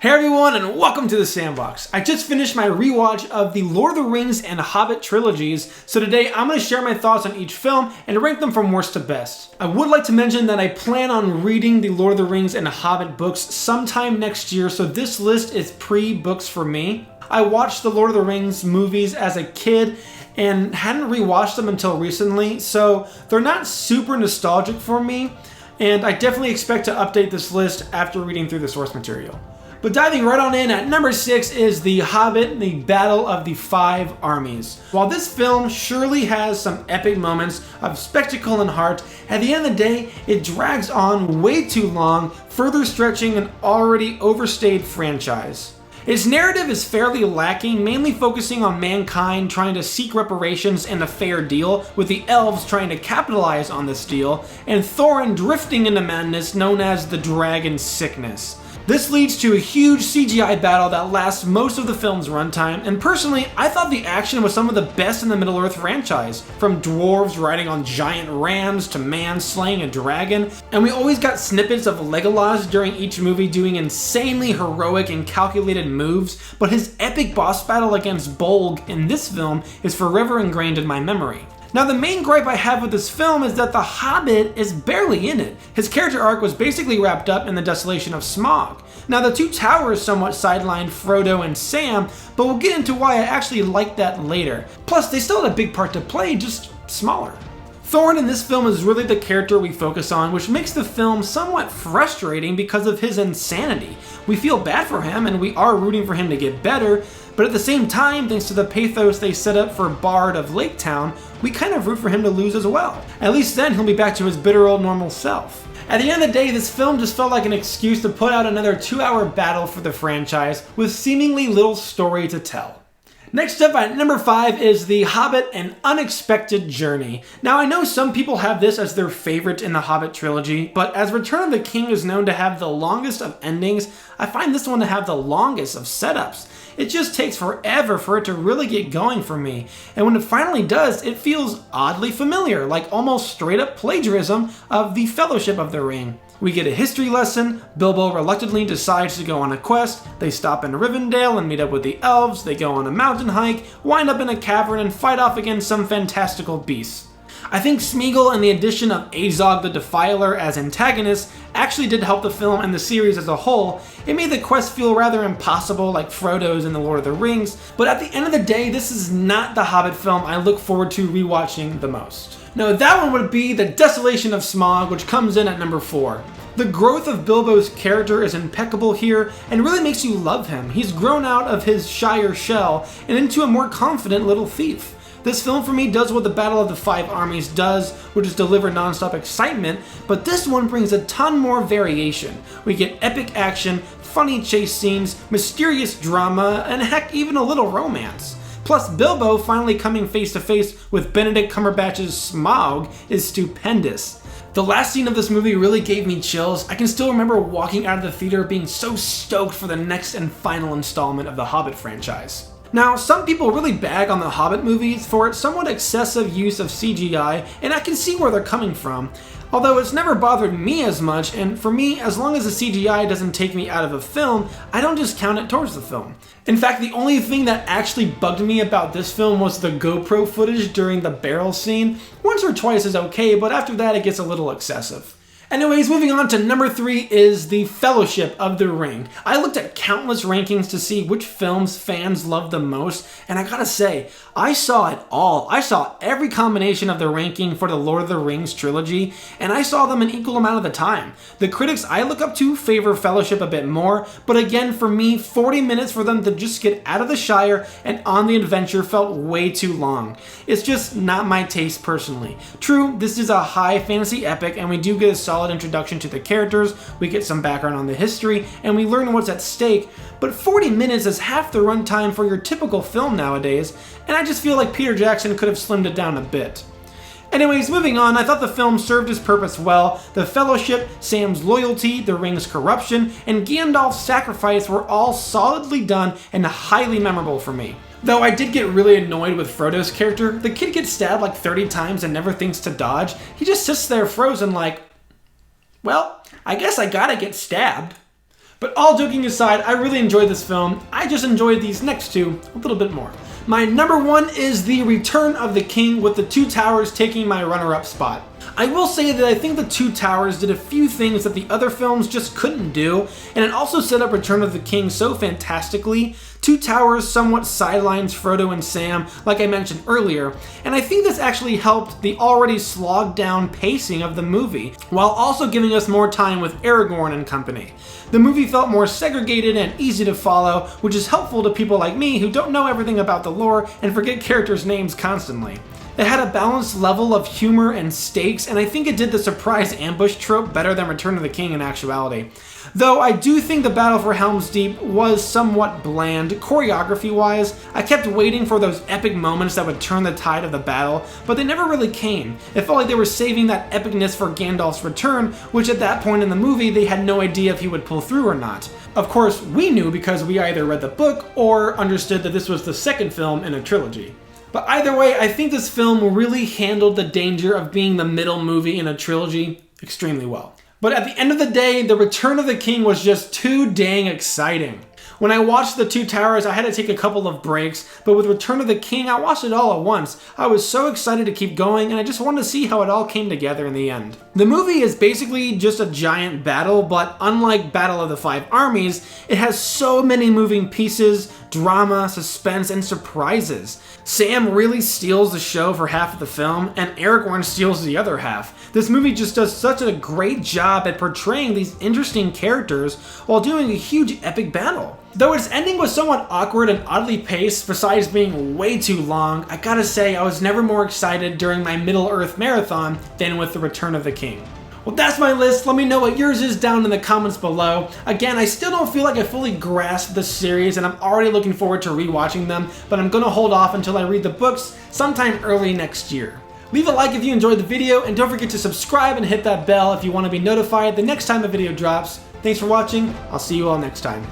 Hey everyone, and welcome to the Sandbox. I just finished my rewatch of the Lord of the Rings and Hobbit trilogies, so today I'm going to share my thoughts on each film and rank them from worst to best. I would like to mention that I plan on reading the Lord of the Rings and Hobbit books sometime next year, so this list is pre-books for me. I watched the Lord of the Rings movies as a kid and hadn't rewatched them until recently, so they're not super nostalgic for me, and I definitely expect to update this list after reading through the source material. But diving right on in, at number 6 is The Hobbit, the Battle of the Five Armies. While this film surely has some epic moments of spectacle and heart, at the end of the day, it drags on way too long, further stretching an already overstayed franchise. Its narrative is fairly lacking, mainly focusing on mankind trying to seek reparations and a fair deal, with the elves trying to capitalize on this deal, and Thorin drifting into madness known as the Dragon Sickness. This leads to a huge CGI battle that lasts most of the film's runtime, and personally, I thought the action was some of the best in the Middle-earth franchise, from dwarves riding on giant rams to man slaying a dragon, and we always got snippets of Legolas during each movie doing insanely heroic and calculated moves, but his epic boss battle against Bolg in this film is forever ingrained in my memory. Now, the main gripe I have with this film is that the Hobbit is barely in it. His character arc was basically wrapped up in the desolation of Smaug. Now, the Two Towers somewhat sidelined Frodo and Sam, but we'll get into why I actually like that later. Plus, they still had a big part to play, just smaller. Thorin in this film is really the character we focus on, which makes the film somewhat frustrating because of his insanity. We feel bad for him, and we are rooting for him to get better, but at the same time, thanks to the pathos they set up for Bard of Lake Town, we kind of root for him to lose as well. At least then he'll be back to his bitter old normal self. At the end of the day, this film just felt like an excuse to put out another 2-hour battle for the franchise with seemingly little story to tell. Next up at number 5 is The Hobbit, An Unexpected Journey. Now, I know some people have this as their favorite in the Hobbit trilogy, but as Return of the King is known to have the longest of endings, I find this one to have the longest of setups. It just takes forever for it to really get going for me, and when it finally does, it feels oddly familiar, like almost straight up plagiarism of The Fellowship of the Ring. We get a history lesson, Bilbo reluctantly decides to go on a quest, they stop in Rivendell and meet up with the elves, they go on a mountain hike, wind up in a cavern and fight off against some fantastical beasts. I think Smeagol and the addition of Azog the Defiler as antagonists actually did help the film and the series as a whole. It made the quest feel rather impossible, like Frodo's in The Lord of the Rings, but at the end of the day, this is not the Hobbit film I look forward to rewatching the most. Now, that one would be The Desolation of Smaug, which comes in at number 4. The growth of Bilbo's character is impeccable here and really makes you love him. He's grown out of his shyer shell and into a more confident little thief. This film for me does what the Battle of the Five Armies does, which is deliver non-stop excitement, but this one brings a ton more variation. We get epic action, funny chase scenes, mysterious drama, and heck, even a little romance. Plus, Bilbo finally coming face to face with Benedict Cumberbatch's Smaug is stupendous. The last scene of this movie really gave me chills. I can still remember walking out of the theater being so stoked for the next and final installment of the Hobbit franchise. Now, some people really bag on the Hobbit movies for its somewhat excessive use of CGI, and I can see where they're coming from. Although it's never bothered me as much, and for me, as long as the CGI doesn't take me out of a film, I don't discount it towards the film. In fact, the only thing that actually bugged me about this film was the GoPro footage during the barrel scene. Once or twice is okay, but after that it gets a little excessive. Anyways, moving on to number 3 is The Fellowship of the Ring. I looked at countless rankings to see which films fans love the most, and I gotta say, I saw it all. I saw every combination of the ranking for the Lord of the Rings trilogy, and I saw them an equal amount of the time. The critics I look up to favor Fellowship a bit more, but again, for me, 40 minutes for them to just get out of the Shire and on the adventure felt way too long. It's just not my taste personally. True, this is a high fantasy epic, and we do get a solid introduction to the characters, we get some background on the history, and we learn what's at stake, but 40 minutes is half the runtime for your typical film nowadays, and I just feel like Peter Jackson could have slimmed it down a bit. Anyways, moving on, I thought the film served its purpose well. The Fellowship, Sam's loyalty, the Ring's corruption, and Gandalf's sacrifice were all solidly done and highly memorable for me. Though I did get really annoyed with Frodo's character. The kid gets stabbed like 30 times and never thinks to dodge. He just sits there frozen like, well, I guess I gotta get stabbed. But all joking aside, I really enjoyed this film. I just enjoyed these next two a little bit more. My number one is The Return of the King, with The Two Towers taking my runner-up spot. I will say that I think The Two Towers did a few things that the other films just couldn't do, and it also set up Return of the King so fantastically. Two Towers somewhat sidelines Frodo and Sam, like I mentioned earlier, and I think this actually helped the already slogged down pacing of the movie, while also giving us more time with Aragorn and company. The movie felt more segregated and easy to follow, which is helpful to people like me who don't know everything about the lore and forget characters' names constantly. It had a balanced level of humor and stakes, and I think it did the surprise ambush trope better than Return of the King in actuality. Though I do think the battle for Helm's Deep was somewhat bland, choreography-wise. I kept waiting for those epic moments that would turn the tide of the battle, but they never really came. It felt like they were saving that epicness for Gandalf's return, which at that point in the movie they had no idea if he would pull through or not. Of course, we knew because we either read the book or understood that this was the second film in a trilogy. But either way, I think this film really handled the danger of being the middle movie in a trilogy extremely well. But at the end of the day, The Return of the King was just too dang exciting. When I watched The Two Towers, I had to take a couple of breaks, but with Return of the King, I watched it all at once. I was so excited to keep going, and I just wanted to see how it all came together in the end. The movie is basically just a giant battle, but unlike Battle of the Five Armies, it has so many moving pieces, drama, suspense, and surprises. Sam really steals the show for half of the film, and Aragorn steals the other half. This movie just does such a great job at portraying these interesting characters while doing a huge epic battle. Though its ending was somewhat awkward and oddly paced, besides being way too long, I gotta say I was never more excited during my Middle-earth marathon than with The Return of the King. Well, that's my list. Let me know what yours is down in the comments below. Again, I still don't feel like I fully grasped the series, and I'm already looking forward to rewatching them, but I'm gonna hold off until I read the books sometime early next year. Leave a like if you enjoyed the video, and don't forget to subscribe and hit that bell if you want to be notified the next time a video drops. Thanks for watching. I'll see you all next time.